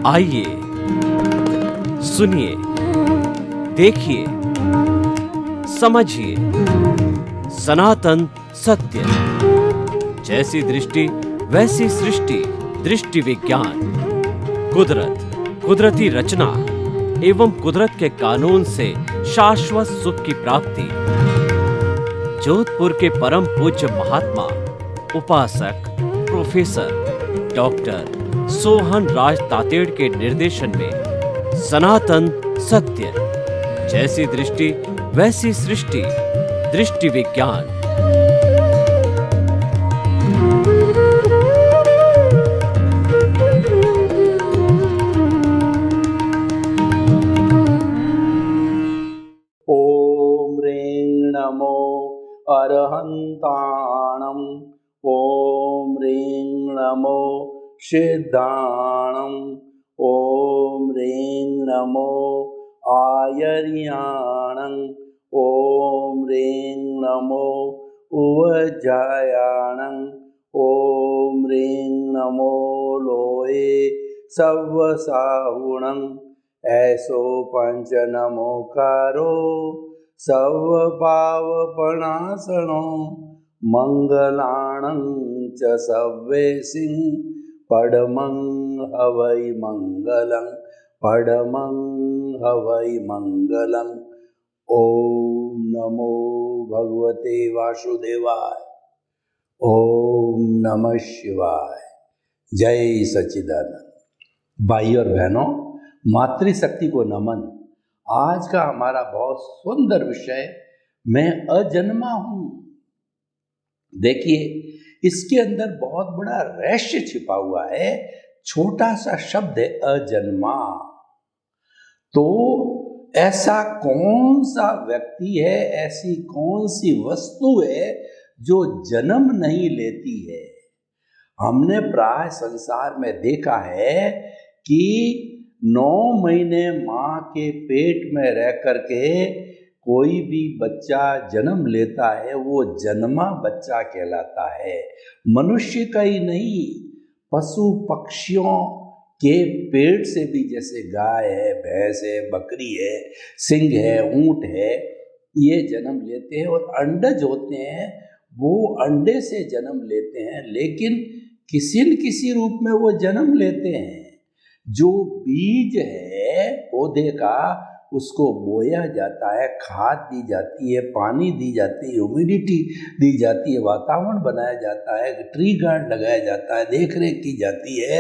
आइए सुनिए, देखिए, समझिए सनातन सत्य। जैसी दृष्टि वैसी सृष्टि, दृष्टि विज्ञान। कुदरत, कुदरती रचना एवं कुदरत के कानून से शाश्वत सुख की प्राप्ति। जोधपुर के परम पूज्य महात्मा उपासक प्रोफेसर डॉक्टर सोहन राज तातेड़ के निर्देशन में सनातन सत्य। जैसी दृष्टि वैसी सृष्टि, दृष्टि विज्ञान। ओम ह्रीं नमो अरहन्ताणम्। ओम ह्रीं नमो सिद्धाणम्। ओम ह्रीं नमो आयर्याणम्। ओम ह्रीं नमो उवज्जायाणम्। ओम ह्रीं नमो लोये सव्वसाहुणम्। ऐसो पंच नमोकारो सर्वपावपणासनो मंगलाणं च सव्वेसिं पडमं हवै मंगलं, पडमं हवै मंगलं। ओम नमो भगवते वासुदेवाय। ओम नमः शिवाय। जय सच्चिदानंद। भाई और बहनों, मातृशक्ति को नमन। आज का हमारा बहुत सुंदर विषय, मैं अजन्मा हूं। देखिए, इसके अंदर बहुत बड़ा रहस्य छिपा हुआ है। छोटा सा शब्द है अजन्मा। तो ऐसा कौन सा व्यक्ति है, ऐसी कौन सी वस्तु है जो जन्म नहीं लेती है? हमने प्राय संसार में देखा है कि 9 महीने माँ के पेट में रह करके कोई भी बच्चा जन्म लेता है, वो जन्मा बच्चा कहलाता है। मनुष्य का ही नहीं, पशु पक्षियों के पेट से भी, जैसे गाय है, भैंस है, बकरी है, सिंह है, ऊंट है, ये जन्म लेते हैं। और अंडज होते हैं, वो अंडे से जन्म लेते हैं, लेकिन किसी न किसी रूप में वो जन्म लेते हैं। जो बीज है पौधे का, उसको बोया जाता है, खाद दी जाती है, पानी दी जाती है, ह्यूमिडिटी दी जाती है, वातावरण बनाया जाता है, ट्री गार्ड लगाया जाता है, देख रेख की जाती है,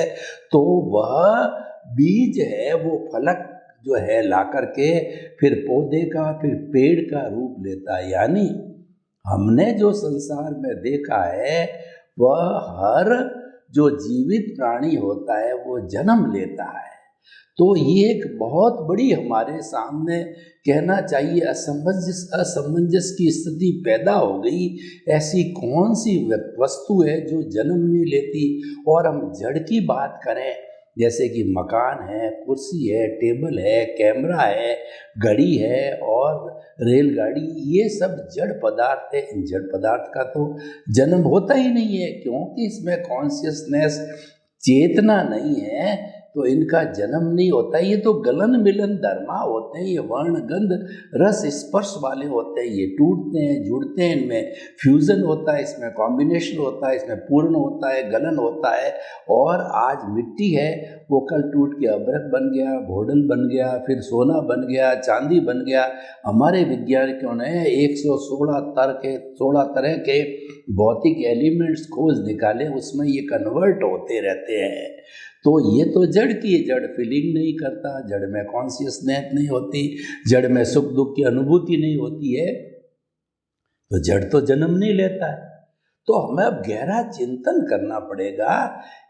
तो वह बीज है वो फलक जो है ला करके फिर पौधे का, फिर पेड़ का रूप लेता है। यानी हमने जो संसार में देखा है, वह हर जो जीवित प्राणी होता है वो जन्म लेता है। तो ये एक बहुत बड़ी हमारे सामने कहना चाहिए असमंजस की स्थिति पैदा हो गई। ऐसी कौन सी वस्तु है जो जन्म नहीं लेती? और हम जड़ की बात करें, जैसे कि मकान है, कुर्सी है, टेबल है, कैमरा है, घड़ी है और रेलगाड़ी, ये सब जड़ पदार्थ है। इन जड़ पदार्थ का तो जन्म होता ही नहीं है, क्योंकि इसमें कॉन्शियसनेस, चेतना नहीं है, तो इनका जन्म नहीं होता। ये तो गलन मिलन धर्मा होते हैं, ये वर्ण गंध रस स्पर्श वाले होते हैं। ये टूटते हैं, जुड़ते हैं, इनमें फ्यूजन होता है, इसमें कॉम्बिनेशन होता है, इसमें पूर्ण होता है, गलन होता है। और आज मिट्टी है, वो कल टूट के अभ्रक बन गया, भोडल बन गया, फिर सोना बन गया, चांदी बन गया। हमारे वैज्ञानिकों ने 16 तरह के भौतिक एलिमेंट्स खोज निकाले, उसमें ये कन्वर्ट होते रहते हैं। तो ये तो जड़ की है, जड़ फीलिंग नहीं करता, जड़ में कॉन्शियसनेस नहीं होती, जड़ में सुख दुख की अनुभूति नहीं होती है, तो जड़ तो जन्म नहीं लेता है। तो हमें अब गहरा चिंतन करना पड़ेगा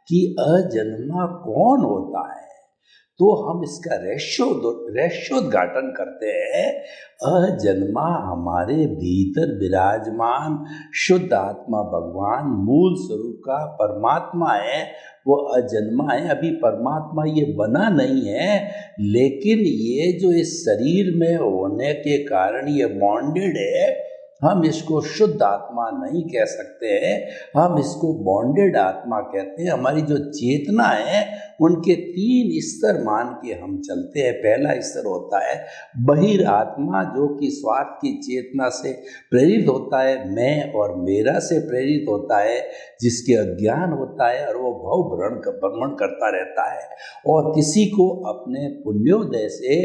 कि अजन्मा कौन होता है। तो हम इसका रहस्योद्घाटन करते हैं। अजन्मा हमारे भीतर विराजमान शुद्ध आत्मा भगवान मूल स्वरूप का परमात्मा है, वो अजन्मा है। अभी परमात्मा ये बना नहीं है, लेकिन ये जो इस शरीर में होने के कारण ये बॉन्डेड है हम इसको शुद्ध आत्मा नहीं कह सकते हैं, हम इसको बॉन्डेड आत्मा कहते हैं। हमारी जो चेतना है उनके 3 स्तर मान के हम चलते हैं। पहला स्तर होता है बहिर आत्मा, जो कि स्वार्थ की चेतना से प्रेरित होता है, मैं और मेरा से प्रेरित होता है, जिसके अज्ञान होता है और वो भ्रमण करता रहता है। और किसी को अपने पुण्योदय से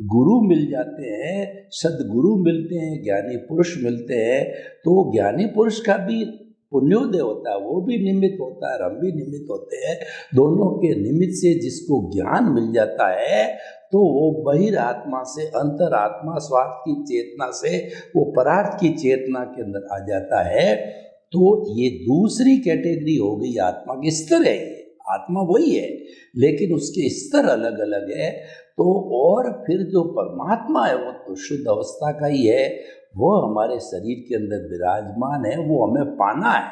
गुरु मिल जाते हैं, सदगुरु मिलते हैं, ज्ञानी पुरुष मिलते हैं, तो ज्ञानी पुरुष का भी पुण्योदय होता है, वो भी निमित्त होता है, हम भी निमित्त होते हैं। दोनों के निमित्त से जिसको ज्ञान मिल जाता है तो वो बहिर आत्मा से अंतरात्मा स्वार्थ की चेतना से वो परार्थ की चेतना के अंदर आ जाता है। तो ये दूसरी कैटेगरी हो गई आत्मा की। स्तर है ये, आत्मा वही है लेकिन उसके स्तर अलग अलग है। तो और फिर जो परमात्मा है वो तो शुद्ध अवस्था का ही है, वो हमारे शरीर के अंदर विराजमान है, वो हमें पाना है,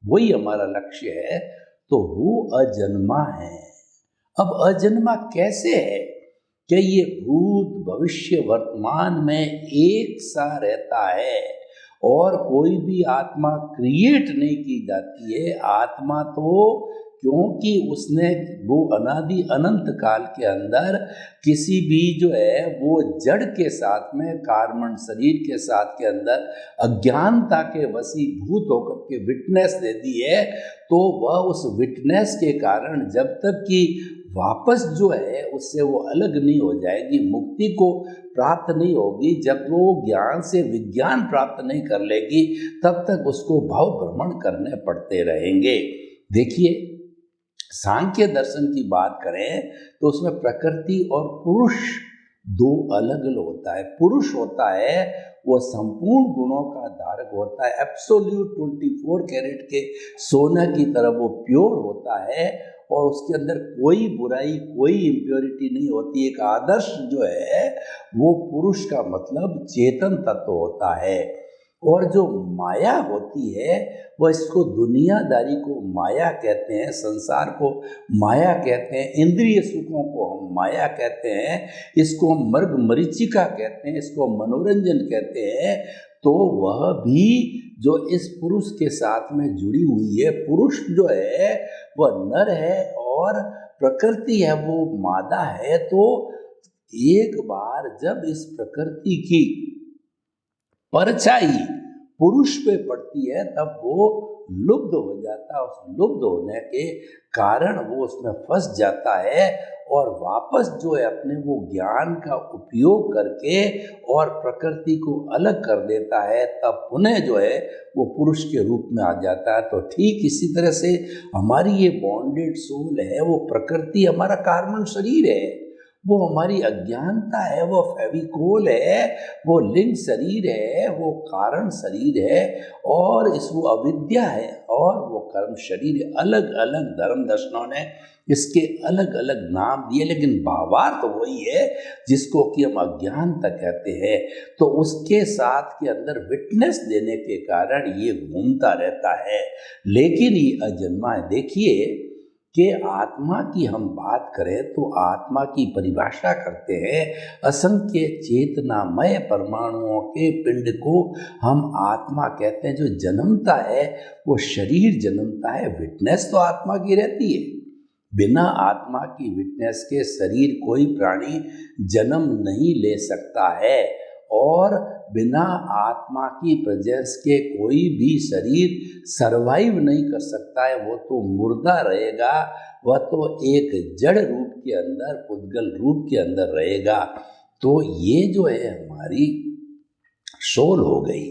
वही हमारा लक्ष्य है। तो वो अजन्मा है। अब अजन्मा कैसे है? क्या ये भूत भविष्य वर्तमान में एक सा रहता है और कोई भी आत्मा क्रिएट नहीं की जाती है। आत्मा तो क्योंकि उसने वो अनादि अनंत काल के अंदर किसी भी जो है वो जड़ के साथ में कार्बन शरीर के साथ के अंदर अज्ञानता के वशीभूत होकर के विटनेस दे दी है, तो वह उस विटनेस के कारण जब तक कि वापस जो है उससे वो अलग नहीं हो जाएगी, मुक्ति को प्राप्त नहीं होगी, जब वो ज्ञान से विज्ञान प्राप्त नहीं कर लेगी, तब तक उसको भाव भ्रमण करने पड़ते रहेंगे। देखिए, सांख्य दर्शन की बात करें तो उसमें प्रकृति और पुरुष दो अलग अलग होता है। पुरुष होता है वो संपूर्ण गुणों का धारक होता है, एब्सोल्यूट 24 कैरेट के सोना की तरह वो प्योर होता है और उसके अंदर कोई बुराई कोई इम्प्योरिटी नहीं होती। एक आदर्श जो है वो पुरुष का मतलब चेतन तत्व होता है। और जो माया होती है वह, इसको दुनियादारी को माया कहते हैं, संसार को माया कहते हैं, इंद्रिय सुखों को हम माया कहते हैं, इसको हम मर्ग मरीचिका कहते हैं, इसको मनोरंजन कहते हैं। तो वह भी जो इस पुरुष के साथ में जुड़ी हुई है, पुरुष जो है वह नर है और प्रकृति है वो मादा है। तो एक बार जब इस प्रकृति की परछाई पुरुष पे पड़ती है तब वो लुब्ध हो जाता है। उस लुब्ध होने के कारण वो उसमें फंस जाता है और वापस जो है अपने वो ज्ञान का उपयोग करके और प्रकृति को अलग कर देता है, तब पुनः जो है वो पुरुष के रूप में आ जाता है। तो ठीक इसी तरह से हमारी ये बॉन्डेड सोल है, वो प्रकृति हमारा कार्बन शरीर है, वो हमारी अज्ञानता है, वो फेविकोल है, वो लिंग शरीर है, वो कारण शरीर है और इस वो अविद्या है और वो कर्म शरीर है। अलग अलग धर्म दर्शनों ने इसके अलग अलग नाम दिए, लेकिन भावार्थ तो वही है जिसको कि हम अज्ञानता कहते हैं। तो उसके साथ के अंदर विटनेस देने के कारण ये घूमता रहता है, लेकिन ये अजन्मा है। देखिए कि आत्मा की हम बात करें तो आत्मा की परिभाषा करते हैं, असंख्य चेतनामय परमाणुओं के पिंड को हम आत्मा कहते हैं। जो जन्मता है वो शरीर जन्मता है, विटनेस तो आत्मा की रहती है। बिना आत्मा की विटनेस के शरीर कोई प्राणी जन्म नहीं ले सकता है और बिना आत्मा की प्रेजेंस के कोई भी शरीर सरवाइव नहीं कर सकता है, वो तो मुर्दा रहेगा, वह तो एक जड़ रूप के अंदर, पुद्गल रूप के अंदर रहेगा। तो ये जो है हमारी सोल हो गई।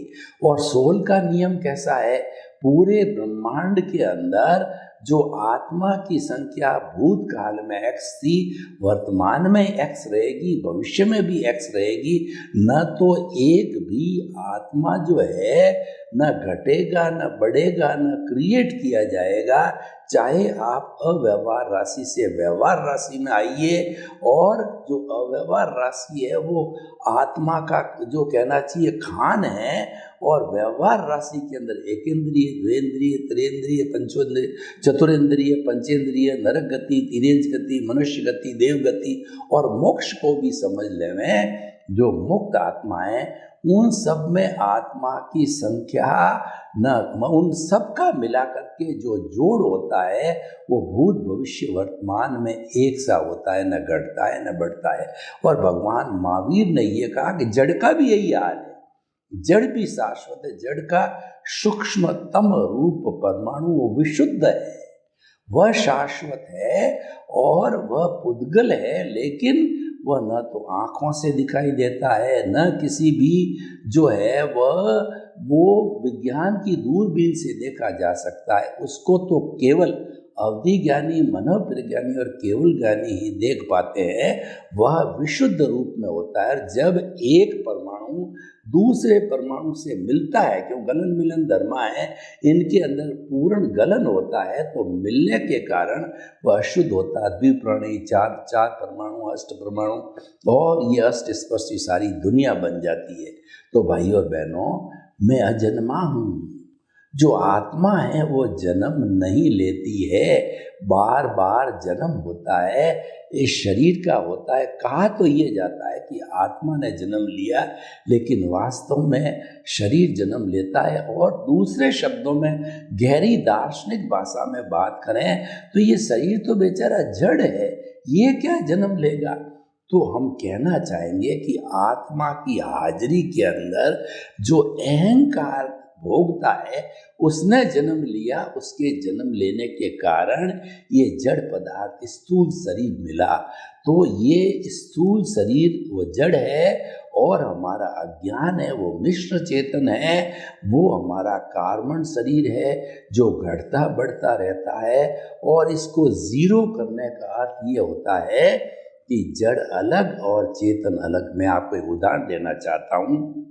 और सोल का नियम कैसा है? पूरे ब्रह्मांड के अंदर जो आत्मा की संख्या भूतकाल में x थी, वर्तमान में x रहेगी, भविष्य में भी x रहेगी। न तो एक भी आत्मा जो है न घटेगा न बढ़ेगा न क्रिएट किया जाएगा। चाहे आप अव्यवहार राशि से व्यवहार राशि में आइए, और जो अव्यवहार राशि है वो आत्मा का जो कहना चाहिए खान है, और व्यवहार राशि के अंदर एक इंद्रिय, द्वेंद्रिय, त्रिंद्रिय, पंचोन्द्रिय, चतुरेंद्रिय, पंचेंद्रिय, नरक गति, तिर्यंच गति, मनुष्य गति, देव गति और मोक्ष को भी समझ लें जो मुक्त आत्माएं, उन सब में आत्मा की संख्या न, उन सब का मिला करके जो जोड़ होता है वो भूत भविष्य वर्तमान में एक सा होता है, न घटता है न बढ़ता है। और भगवान महावीर ने ये कहा कि जड़ का भी यही हाल है, जड़ भी शाश्वत है, जड़ का सूक्ष्मतम रूप परमाणु वो विशुद्ध है, वह शाश्वत है और वह पुद्गल है, लेकिन वह न तो आँखों से दिखाई देता है, न किसी भी जो है वो विज्ञान की दूरबीन से देखा जा सकता है। उसको तो केवल अवधि ज्ञानी, मनोविज्ञानी और केवल ज्ञानी ही देख पाते हैं। वह विशुद्ध रूप में होता है। जब एक परमाणु दूसरे परमाणु से मिलता है, क्यों गलन मिलन धर्मा है, इनके अंदर पूर्ण गलन होता है, तो मिलने के कारण वह अशुद्ध होता है। द्विप्राणी, चार परमाणु, अष्ट परमाणु, और ये अष्ट स्पर्शी सारी दुनिया बन जाती है। तो भाई और बहनों, मैं अजन्मा हूँ। जो आत्मा है वो जन्म नहीं लेती है, बार बार जन्म होता है, इस शरीर का होता है। कहा तो ये जाता है कि आत्मा ने जन्म लिया, लेकिन वास्तव में शरीर जन्म लेता है। और दूसरे शब्दों में गहरी दार्शनिक भाषा में बात करें तो ये शरीर तो बेचारा जड़ है, ये क्या जन्म लेगा। तो हम कहना चाहेंगे कि आत्मा की हाजिरी के अंदर जो अहंकार भोगता है उसने जन्म लिया, उसके जन्म लेने के कारण ये जड़ पदार्थ स्थूल शरीर मिला। तो ये स्थूल शरीर वो जड़ है और हमारा अज्ञान है वो मिश्र चेतन है, वो हमारा कार्बन शरीर है जो घटता बढ़ता रहता है। और इसको जीरो करने का अर्थ ये होता है कि जड़ अलग और चेतन अलग। मैं आपको एक उदाहरण देना चाहता हूँ।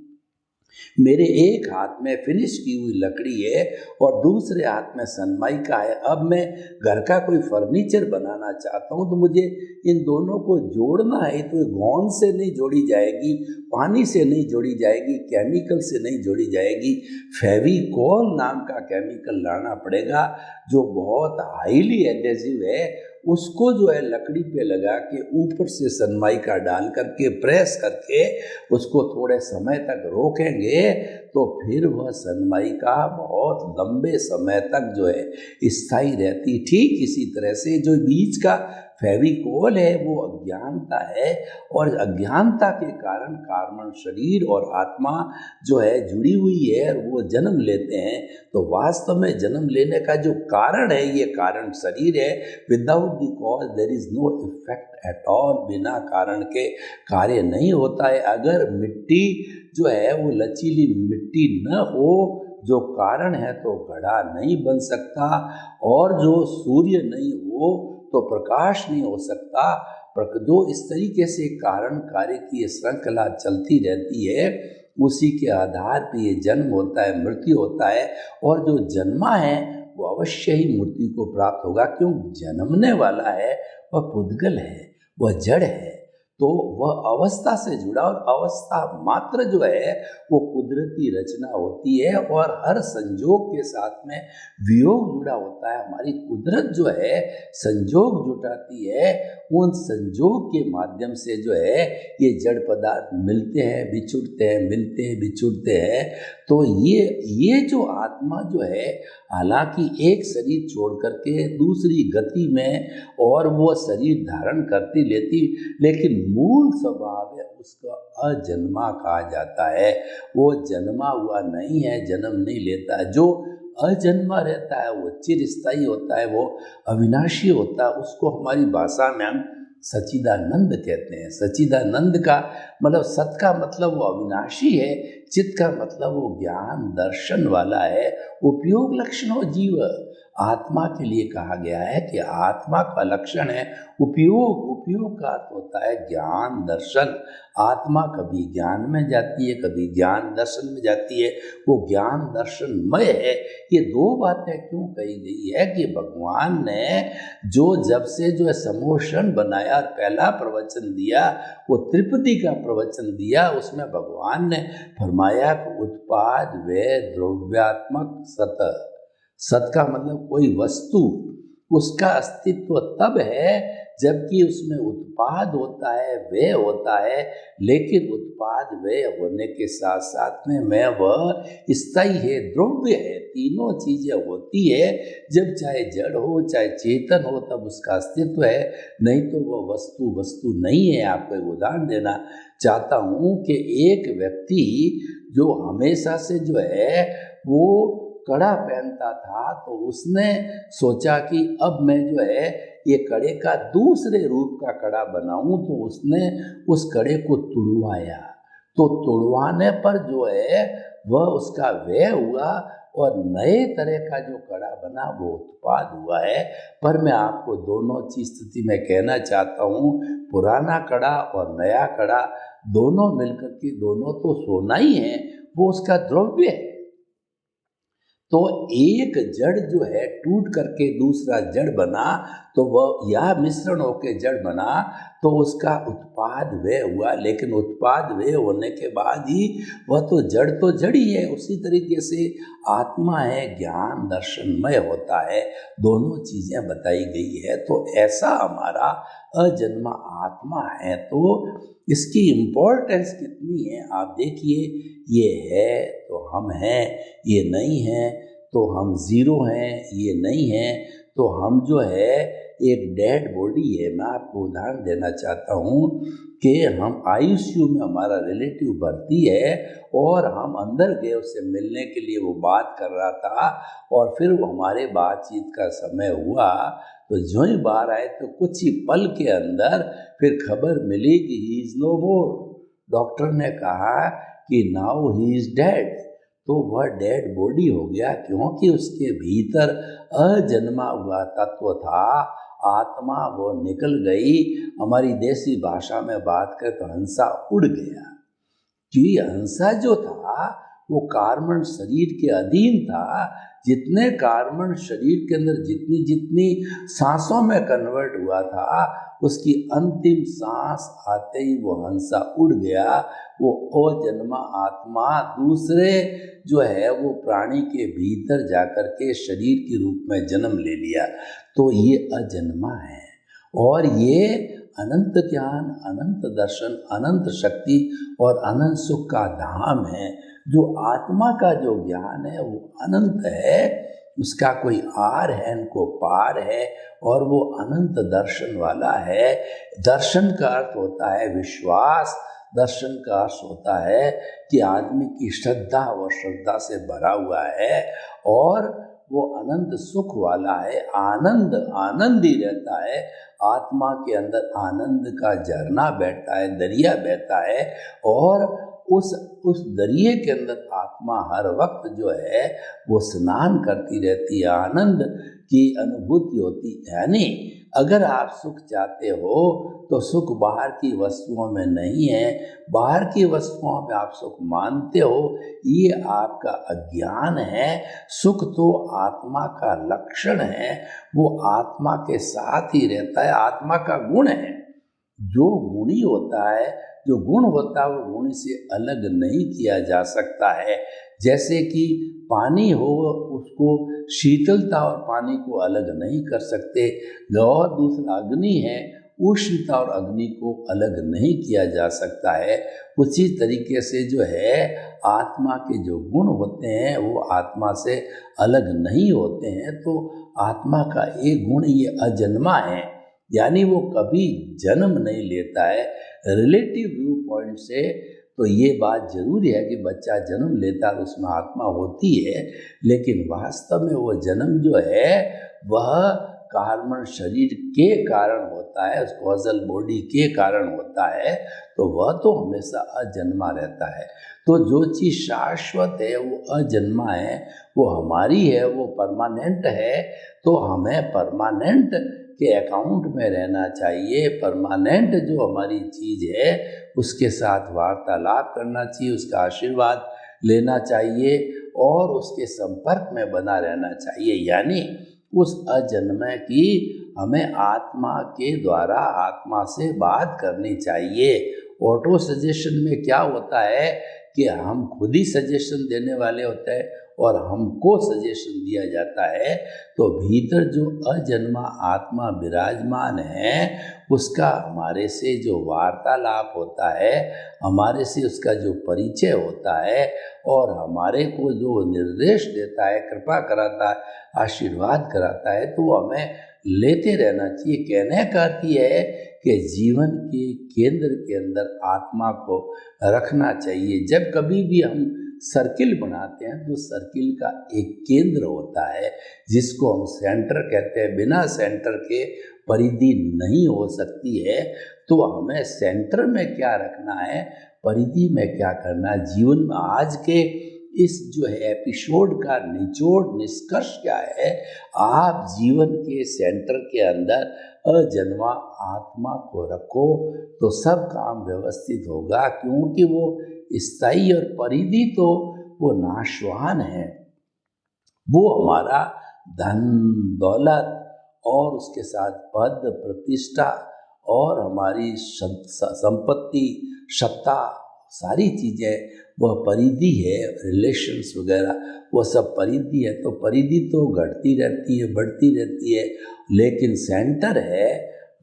मेरे एक हाथ में फिनिश की हुई लकड़ी है और दूसरे हाथ में सनमाइका है। अब मैं घर का कोई फर्नीचर बनाना चाहता हूँ तो मुझे इन दोनों को जोड़ना है। तो गोंद से नहीं जोड़ी जाएगी, पानी से नहीं जोड़ी जाएगी, केमिकल से नहीं जोड़ी जाएगी। फेविकोल नाम का केमिकल लाना पड़ेगा जो बहुत हाईली एडेसिव है। उसको जो है लकड़ी पे लगा के ऊपर से सनमाइका डाल करके प्रेस करके उसको थोड़े समय तक रोकेंगे तो फिर वह सनमाइका बहुत लंबे समय तक जो है स्थायी रहती। ठीक इसी तरह से जो बीच का फेविकोल है वो अज्ञानता है, और अज्ञानता के कारण कार्बन शरीर और आत्मा जो है जुड़ी हुई है और वो जन्म लेते हैं। तो वास्तव में जन्म लेने का जो कारण है ये कारण शरीर है। Without the cause there is no effect at all. बिना कारण के कार्य नहीं होता है। अगर मिट्टी जो है वो लचीली मिट्टी न हो जो कारण है तो घड़ा नहीं बन सकता, और जो सूर्य नहीं हो तो प्रकाश नहीं हो सकता। जो इस तरीके से कारण कार्य की ये श्रृंखला चलती रहती है, उसी के आधार पर ये जन्म होता है, मृत्यु होता है। और जो जन्मा है वो अवश्य ही मृत्यु को प्राप्त होगा, क्यों जन्मने वाला है वह पुद्गल है, वह जड़ है। तो वह अवस्था से जुड़ा, और अवस्था मात्र जो है वो कुदरती रचना होती है और हर संजोग के साथ में वियोग जुड़ा होता है। हमारी कुदरत जो है संजोग जुटाती है, उन संजोग के माध्यम से जो है ये जड़ पदार्थ मिलते हैं, बिछुड़ते हैं, मिलते हैं, बिछुड़ते हैं। तो ये जो आत्मा जो है, हालांकि एक शरीर छोड़ करके दूसरी गति में और वो शरीर धारण करती लेती, लेकिन मूल स्वभाव है उसका अजन्मा कहा जाता है। वो जन्मा हुआ नहीं है, जन्म नहीं लेता है। जो अजन्मा रहता है वो चिरस्थायी होता है, वो अविनाशी होता है। उसको हमारी भाषा में हम सच्चिदानंद कहते हैं। सच्चिदानंद का मतलब सत का मतलब वो अविनाशी है, चित का मतलब वो ज्ञान दर्शन वाला है। उपयोग लक्षण हो जीव, आत्मा के लिए कहा गया है कि आत्मा का लक्षण है उपयोग। उपयोग का अर्थ होता है ज्ञान दर्शन। आत्मा कभी ज्ञान में जाती है, कभी ज्ञान दर्शन में जाती है, वो ज्ञान दर्शनमय है। ये दो बातें क्यों कही गई है कि भगवान ने जब से जो है समोशन बनाया, पहला प्रवचन दिया वो त्रिपदी का प्रवचन दिया। उसमें भगवान ने फरमाया कि उत्पाद व द्रव्यात्मक सत का मतलब कोई वस्तु, उसका अस्तित्व तब है जबकि उसमें उत्पाद होता है, व्यय होता है, लेकिन उत्पाद व्यय होने के साथ साथ में मैं वह स्थायी है, द्रव्य है, तीनों चीज़ें होती है। जब चाहे जड़ हो चाहे चेतन हो तब उसका अस्तित्व है, नहीं तो वह वस्तु नहीं है। आपको एक उदाहरण देना चाहता हूँ कि एक व्यक्ति जो हमेशा से जो है वो कड़ा पहनता था, तो उसने सोचा कि अब मैं जो है ये कड़े का दूसरे रूप का कड़ा बनाऊं, तो उसने उस कड़े को तुड़वाया। तो तुड़वाने पर जो है वह उसका व्यय हुआ और नए तरह का जो कड़ा बना वो उत्पाद हुआ है। पर मैं आपको दोनों चीज स्थिति में कहना चाहता हूँ, पुराना कड़ा और नया कड़ा दोनों मिलकर के दोनों तो सोना ही है, वो उसका द्रव्य है। तो एक जड़ जो है टूट करके दूसरा जड़ बना, तो वह या मिश्रण होकर जड़ बना, तो उसका उत्पाद व्यय हुआ। लेकिन उत्पाद व्यय होने के बाद ही वह तो जड़ ही है। उसी तरीके से आत्मा है, ज्ञान दर्शनमय होता है, दोनों चीज़ें बताई गई है। तो ऐसा हमारा अजन्मा आत्मा है, तो इसकी इम्पोर्टेंस कितनी है आप देखिए। ये है तो हम हैं, ये नहीं है तो हम ज़ीरो हैं, ये नहीं है तो हम जो है एक डेड बॉडी है। मैं आपको उदाहरण देना चाहता हूँ कि हम ICU में हमारा रिलेटिव भर्ती है और हम अंदर गए उससे मिलने के लिए, वो बात कर रहा था और फिर वो हमारे बातचीत का समय हुआ, तो जो ही बाहर आए तो कुछ ही पल के अंदर फिर खबर मिली कि he is no more. Doctor ने कहा कि नाउ ही इज़ डेड। तो वह डेड बॉडी हो गया, क्योंकि उसके भीतर अजन्मा हुआ तत्व था, आत्मा, वो निकल गई। हमारी देसी भाषा में बात करें तो हंसा उड़ गया। कि हंसा जो था वो कार्बन शरीर के अधीन था। जितने कार्बन शरीर के अंदर जितनी सांसों में कन्वर्ट हुआ था, उसकी अंतिम सांस आते ही वो हंसा उड़ गया। वो अजन्मा आत्मा दूसरे जो है वो प्राणी के भीतर जाकर के शरीर के रूप में जन्म ले लिया। तो ये अजन्मा है और ये अनंत ज्ञान, अनंत दर्शन, अनंत शक्ति और अनंत सुख का धाम है। जो आत्मा का जो ज्ञान है वो अनंत है, उसका कोई आर है इनको पार है, और वो अनंत दर्शन वाला है। दर्शन का अर्थ होता है विश्वास, दर्शन का अर्थ होता है कि आदमी की श्रद्धा वो श्रद्धा से भरा हुआ है और वो अनंत सुख वाला है। आनंद ही रहता है। आत्मा के अंदर आनंद का झरना बैठता है, दरिया बहता है और उस दरिए के अंदर आत्मा हर वक्त जो है वो स्नान करती रहती है, आनंद की अनुभूति होती है। यानी अगर आप सुख चाहते हो तो सुख बाहर की वस्तुओं में नहीं है, बाहर की वस्तुओं में आप सुख मानते हो, ये आपका अज्ञान है। सुख तो आत्मा का लक्षण है, वो आत्मा के साथ ही रहता है, आत्मा का गुण है। जो गुणी होता है, जो गुण होता है वो गुण से अलग नहीं किया जा सकता है। जैसे कि पानी हो, उसको शीतलता और पानी को अलग नहीं कर सकते। और दूसरा अग्नि है, उष्णता और अग्नि को अलग नहीं किया जा सकता है। उसी तरीके से जो है आत्मा के जो गुण होते हैं वो आत्मा से अलग नहीं होते हैं। तो आत्मा का एक गुण ये अजन्मा है, यानी वो कभी जन्म नहीं लेता है। रिलेटिव व्यू पॉइंट से तो ये बात जरूरी है कि बच्चा जन्म लेता है तो उसमें आत्मा होती है, लेकिन वास्तव में वो जन्म जो है वह कार्बन शरीर के कारण होता है, उस कॉजल बॉडी के कारण होता है। तो वह तो हमेशा अजन्मा रहता है। तो जो चीज़ शाश्वत है वो अजन्मा है, वो हमारी है, वो परमानेंट है। तो हमें परमानेंट के अकाउंट में रहना चाहिए। परमानेंट जो हमारी चीज़ है उसके साथ वार्तालाप करना चाहिए, उसका आशीर्वाद लेना चाहिए और उसके संपर्क में बना रहना चाहिए। यानी उस अजन्मे की हमें आत्मा के द्वारा आत्मा से बात करनी चाहिए। ऑटो सजेशन में क्या होता है कि हम खुद ही सजेशन देने वाले होते हैं और हमको सजेशन दिया जाता है, तो भीतर जो अजन्मा आत्मा विराजमान है उसका हमारे से जो वार्तालाप होता है, हमारे से उसका जो परिचय होता है और हमारे को जो निर्देश देता है, कृपा कराता है, आशीर्वाद कराता है, तो वो हमें लेते रहना चाहिए। कहने का अर्थ ये है कि जीवन के केंद्र के अंदर आत्मा को रखना चाहिए। जब कभी भी हम सर्किल बनाते हैं तो सर्किल का एक केंद्र होता है जिसको हम सेंटर कहते हैं। बिना सेंटर के परिधि नहीं हो सकती है। तो हमें सेंटर में क्या रखना है, परिधि में क्या करना है। जीवन में आज के इस जो है एपिसोड का निचोड़ निष्कर्ष क्या है, आप जीवन के सेंटर के अंदर अजन्मा आत्मा को रखो तो सब काम व्यवस्थित होगा, क्योंकि वो स्थायी और परिधि तो वो नाशवान है। वो हमारा धन दौलत और उसके साथ पद प्रतिष्ठा और हमारी संपत्ति सत्ता सारी चीज़ें वह परिधि है। रिलेशंस वगैरह वो सब परिधि है। तो परिधि तो घटती रहती है, बढ़ती रहती है, लेकिन सेंटर है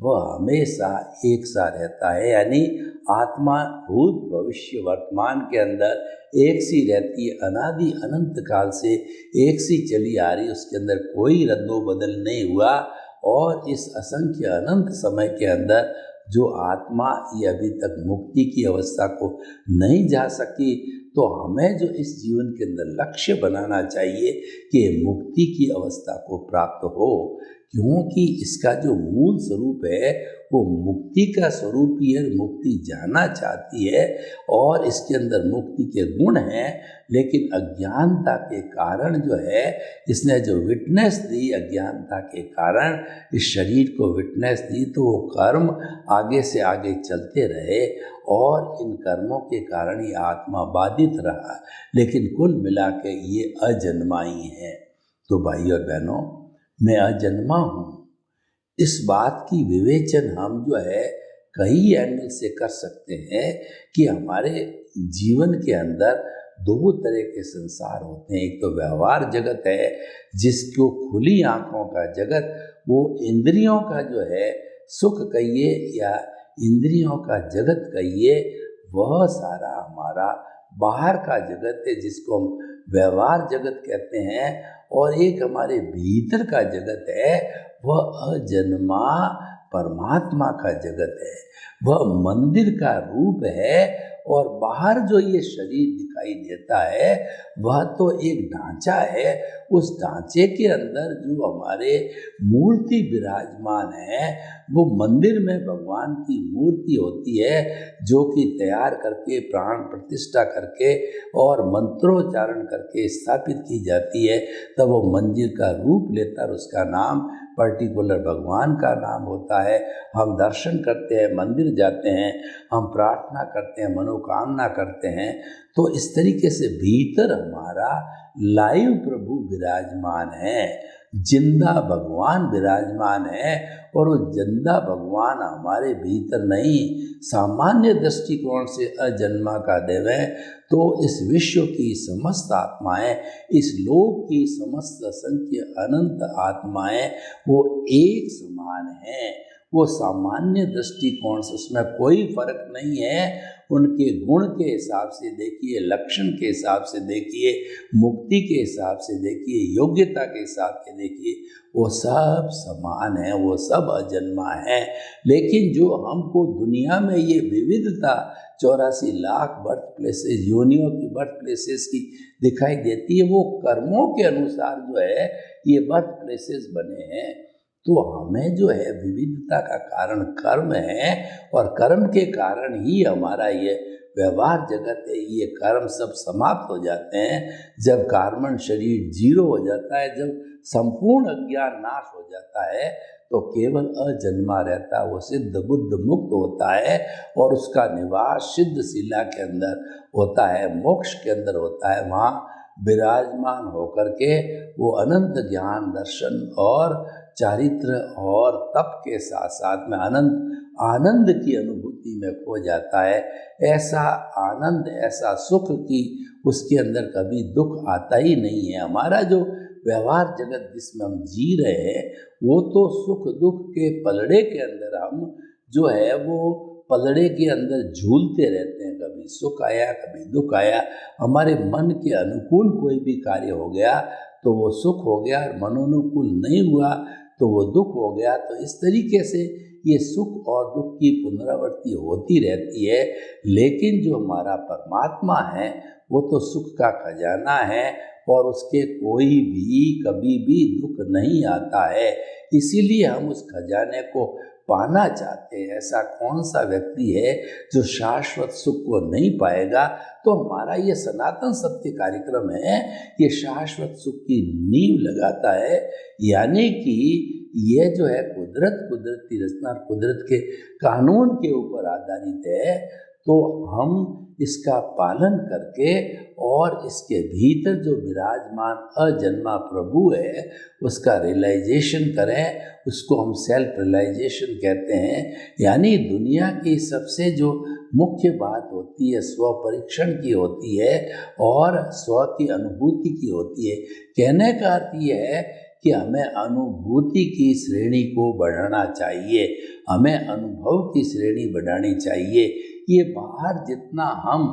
वह हमेशा एक सा रहता है। यानी आत्मा भूत भविष्य वर्तमान के अंदर एक सी रहती है, अनादि अनंत काल से एक सी चली आ रही, उसके अंदर कोई रद्दो बदल नहीं हुआ। और इस असंख्य अनंत समय के अंदर जो आत्मा ये अभी तक मुक्ति की अवस्था को नहीं जा सकी, तो हमें जो इस जीवन के अंदर लक्ष्य बनाना चाहिए कि मुक्ति की अवस्था को प्राप्त हो, क्योंकि इसका जो मूल स्वरूप है वो मुक्ति का स्वरूप ही है। मुक्ति जाना चाहती है और इसके अंदर मुक्ति के गुण हैं, लेकिन अज्ञानता के कारण जो है इसने जो विटनेस दी, अज्ञानता के कारण इस शरीर को विटनेस दी, तो वो कर्म आगे से आगे चलते रहे और इन कर्मों के कारण ये आत्मा बाधित रहा। लेकिन कुल मिला के ये अजन्मा ही है। तो भाई और बहनों, मैं अजन्मा हूँ, इस बात की विवेचन हम जो है कई एंगल से कर सकते हैं कि हमारे जीवन के अंदर दो तरह के संसार होते हैं। एक तो व्यवहार जगत है, जिसको खुली आंखों का जगत, वो इंद्रियों का जो है सुख कहिए या इंद्रियों का जगत कहिए, वह सारा हमारा बाहर का जगत है जिसको हम व्यवहार जगत कहते हैं। और एक हमारे भीतर का जगत है, वह अजन्मा परमात्मा का जगत है, वह मंदिर का रूप है। और बाहर जो ये शरीर दिखाई देता है वह तो एक ढांचा है। उस ढांचे के अंदर जो हमारे मूर्ति विराजमान है, वो मंदिर में भगवान की मूर्ति होती है, जो कि तैयार करके प्राण प्रतिष्ठा करके और मंत्रोच्चारण करके स्थापित की जाती है। तब वो मंदिर का रूप लेता है, उसका नाम पर्टिकुलर भगवान का नाम होता है। हम दर्शन करते हैं, मंदिर जाते हैं, हम प्रार्थना करते हैं, मनोकामना करते हैं। तो इस तरीके से भीतर हमारा लाइव प्रभु विराजमान है, जिंदा भगवान विराजमान है। और वो जिंदा भगवान हमारे भीतर नहीं, सामान्य दृष्टिकोण से अजन्मा का देव है। तो इस विश्व की समस्त आत्माएं, इस लोक की समस्त असंख्य अनंत आत्माएं वो एक समान हैं। वो सामान्य दृष्टिकोण से उसमें कोई फर्क नहीं है। उनके गुण के हिसाब से देखिए, लक्षण के हिसाब से देखिए, मुक्ति के हिसाब से देखिए, योग्यता के हिसाब से देखिए, वो सब समान है, वो सब अजन्मा है। लेकिन जो हमको दुनिया में ये विविधता 84 लाख बर्थ प्लेसेस, योनियों की बर्थ प्लेसेस की दिखाई देती है, वो कर्मों के अनुसार जो है ये बर्थ प्लेसेस बने हैं। तो हमें जो है विविधता का कारण कर्म है, और कर्म के कारण ही हमारा ये व्यवहार जगत है। ये कर्म सब समाप्त हो जाते हैं जब कार्बन शरीर जीरो हो जाता है, जब संपूर्ण अज्ञान नाश हो जाता है, तो केवल अजन्मा रहता है, वो सिद्ध बुद्ध मुक्त होता है और उसका निवास सिद्ध शिला के अंदर होता है, मोक्ष के अंदर होता है। वहाँ विराजमान होकर के वो अनंत ज्ञान दर्शन और चारित्र और तप के साथ साथ में आनंद की अनुभूति में खो जाता है। ऐसा आनंद, ऐसा सुख कि उसके अंदर कभी दुख आता ही नहीं है। हमारा जो व्यवहार जगत जिसमें हम जी रहे हैं वो तो सुख दुख के पलड़े के अंदर हम जो है वो पलड़े के अंदर झूलते रहते हैं। कभी सुख आया, कभी दुख आया। हमारे मन के अनुकूल कोई भी कार्य हो गया तो वो सुख हो गया, और मनोनुकूल नहीं हुआ तो वो दुख हो गया। तो इस तरीके से ये सुख और दुख की पुनरावृत्ति होती रहती है। लेकिन जो हमारा परमात्मा है वो तो सुख का खजाना है, और उसके कोई भी कभी भी दुख नहीं आता है। इसीलिए हम उस खजाने को पाना चाहते हैं। ऐसा कौन सा व्यक्ति है जो शाश्वत सुख को नहीं पाएगा? तो हमारा ये सनातन सत्य कार्यक्रम है, ये शाश्वत सुख की नींव लगाता है। यानी कि ये जो है कुदरती रचना, कुदरत के कानून के ऊपर आधारित है। तो हम इसका पालन करके और इसके भीतर जो विराजमान अजन्मा प्रभु है उसका रियलाइजेशन करें। उसको हम सेल्फ रियलाइजेशन कहते हैं। यानी दुनिया की सबसे जो मुख्य बात होती है स्व परीक्षण की होती है और स्व की अनुभूति की होती है। कहने का अर्थ ये है कि हमें अनुभूति की श्रेणी को बढ़ाना चाहिए, हमें अनुभव की श्रेणी बढ़ानी चाहिए। ये बाहर जितना हम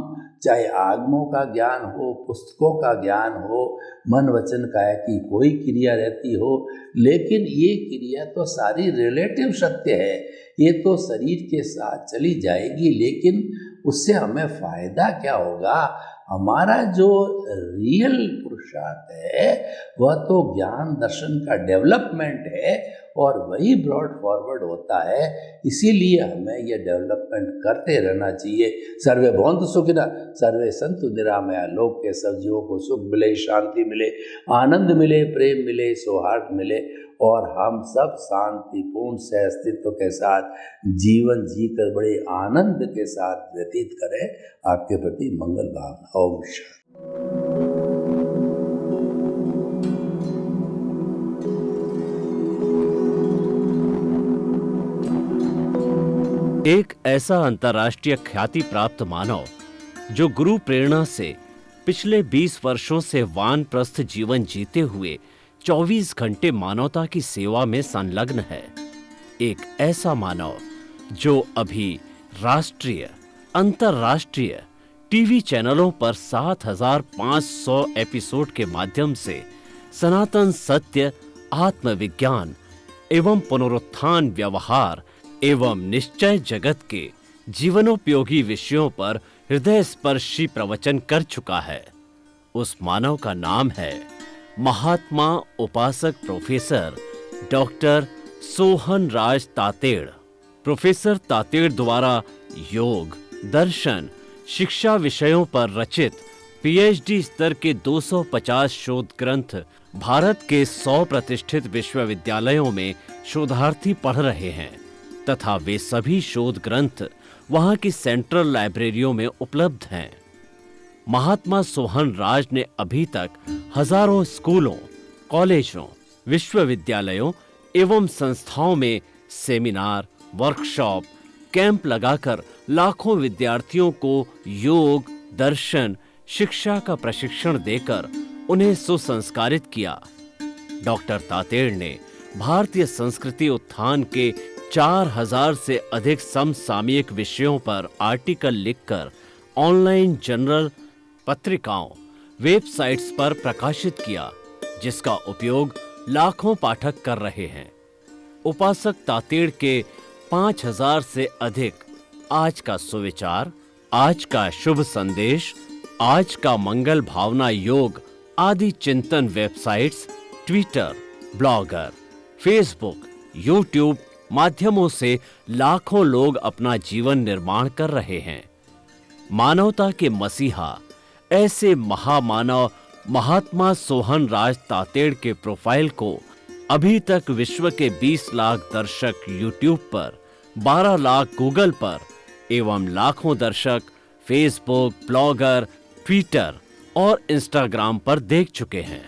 चाहे आगमों का ज्ञान हो, पुस्तकों का ज्ञान हो, मन वचन काया की कोई क्रिया रहती हो, लेकिन ये क्रिया तो सारी रिलेटिव सत्य है। ये तो शरीर के साथ चली जाएगी, लेकिन उससे हमें फ़ायदा क्या होगा? हमारा जो रियल पुरुषार्थ है वह तो ज्ञान दर्शन का डेवलपमेंट है, और वही ब्रॉड फॉरवर्ड होता है। इसीलिए हमें यह डेवलपमेंट करते रहना चाहिए। सर्वे भवन्तु सुखिनः, सर्वे सन्तु निरामया। लोक के सब जीवों को सुख मिले, शांति मिले, आनंद मिले, प्रेम मिले, सौहार्द मिले, और हम सब शांतिपूर्ण सह अस्तित्व के साथ जीवन जीकर बड़े आनंद के साथ व्यतीत करें। आपके प्रति मंगल भावना। ओम शांति। एक ऐसा अंतर्राष्ट्रीय ख्याति प्राप्त मानव जो गुरु प्रेरणा से पिछले 20 वर्षों से वानप्रस्थ जीवन जीते हुए 24 घंटे मानवता की सेवा में संलग्न है। एक ऐसा मानव जो अभी राष्ट्रीय, अंतर्राष्ट्रीय टीवी चैनलों पर 7,500 एपिसोड के माध्यम से सनातन सत्य, आत्मविज्ञान एवं पुनरुत्थान, व्यवहार एवं निश्चय जगत के जीवनोपयोगी विषयों पर हृदय स्पर्शी प्रवचन कर चुका है। उस मानव का नाम है महात्मा उपासक प्रोफेसर डॉक्टर सोहन राज तातेड़। प्रोफेसर तातेड़ द्वारा योग, दर्शन, शिक्षा विषयों पर रचित पीएचडी स्तर के 250 शोध ग्रंथ भारत के 100 प्रतिष्ठित विश्वविद्यालयों में शोधार्थी पढ़ रहे हैं, तथा वे सभी शोध ग्रंथ वहां की सेंट्रल लाइब्रेरियों में उपलब्ध हैं। महात्मा सोहन राज ने अभी तक हजारों स्कूलों, कॉलेजों, विश्वविद्यालयों एवं संस्थाओं में सेमिनार, वर्कशॉप, कैंप लगाकर लाखों विद्यार्थियों को योग, दर्शन, शिक्षा का प्रशिक्षण देकर उन्हें सुसंस्कारित किया। डॉक्टर तातेड़ ने भारतीय संस्कृति उत्थान के 4000 से अधिक समसामयिक विषयों पर आर्टिकल लिखकर ऑनलाइन जर्नल, पत्रिकाओं, वेबसाइट्स पर प्रकाशित किया, जिसका उपयोग लाखों पाठक कर रहे हैं। उपासक तातेड़ के 5000 से अधिक आज का सुविचार, आज का शुभ संदेश, आज का मंगल भावना योग आदि चिंतन websites, Twitter, blogger, Facebook, YouTube माध्यमों से लाखों लोग अपना जीवन निर्माण कर रहे हैं। मानवता के मसीहा ऐसे महामानव महात्मा सोहन राज तातेड़ के प्रोफाइल को अभी तक विश्व के 20 लाख दर्शक यूट्यूब पर, 12 लाख गूगल पर एवं लाखों दर्शक फेसबुक, ब्लॉगर, ट्विटर और इंस्टाग्राम पर देख चुके हैं।